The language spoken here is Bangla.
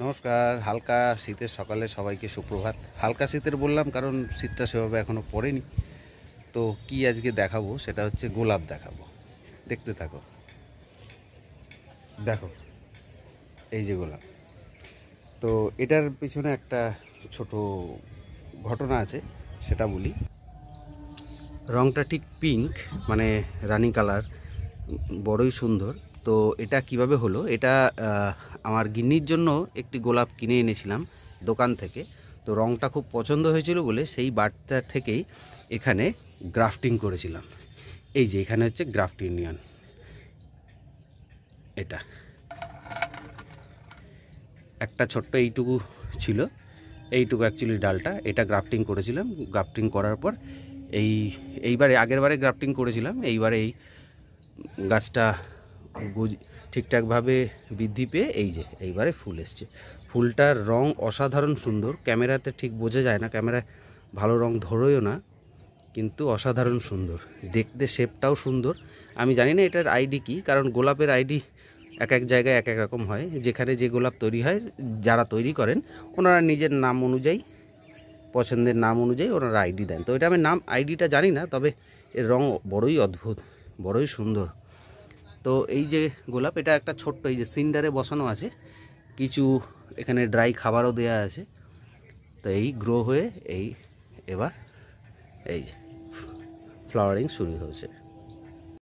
নমস্কার। হালকা শীতের সকালে সবাইকে সুপ্রভাত। হালকা শীতের বললাম কারণ শীতটা সেভাবে এখনও পড়েনি। তো কি আজকে দেখাবো সেটা হচ্ছে গোলাপ দেখাবো, দেখতে থাকো। দেখো, এই যে গোলাপ। তো এটার পিছনে একটা ছোট ঘটনা আছে, সেটা বলি। রংটা ঠিক পিঙ্ক, মানে রানি কালার, বড়ই সুন্দর। তো এটা কিভাবে হলো, এটা আমার গিন্নির জন্য একটি গোলাপ কিনে এনেছিলাম দোকান থেকে। তো রংটা খুব পছন্দ হয়েছিল বলে সেই বার্তা থেকেই এখানে গ্রাফটিং করেছিলাম। এই যে এখানে হচ্ছে গ্রাফট ইউনিয়ন, এটা একটা ছোট্ট এইটুকু ছিল, এইটুকু অ্যাকচুয়ালি ডালটা, এটা গ্রাফটিং করেছিলাম। গ্রাফটিং করার পর এইবারে আগের বারে গ্রাফটিং করেছিলাম, এইবারে এই গাছটা ঠিকঠাকভাবে বৃদ্ধি পেয়ে এই যে এইবারে ফুল এসছে। ফুলটার রং অসাধারণ সুন্দর, ক্যামেরাতে ঠিক বোঝা যায় না, ক্যামেরায় ভালো রং ধরেও না, কিন্তু অসাধারণ সুন্দর দেখতে, শেপটাও সুন্দর। আমি জানি না এটার আইডি কি, কারণ গোলাপের আইডি এক এক জায়গায় এক এক রকম হয়। যেখানে যে গোলাপ তৈরি হয়, যারা তৈরি করেন ওনারা নিজের নাম অনুযায়ী, পছন্দের নাম অনুযায়ী ওনারা আইডি দেন। তো এটা আমি নাম আইডিটা জানি না, তবে এর রং বড়ই অদ্ভুত, বড়ই সুন্দর। তো এই যে গোলাপ, এটা একটা ছোট্ট, এই যে সিন্ডারে বসানো আছে, কিছু এখানে ড্রাই খাবারও দেয়া আছে। তো এই গ্রো হয়ে এই এবার এই যে ফ্লাওয়ারিং শুরু হয়েছে।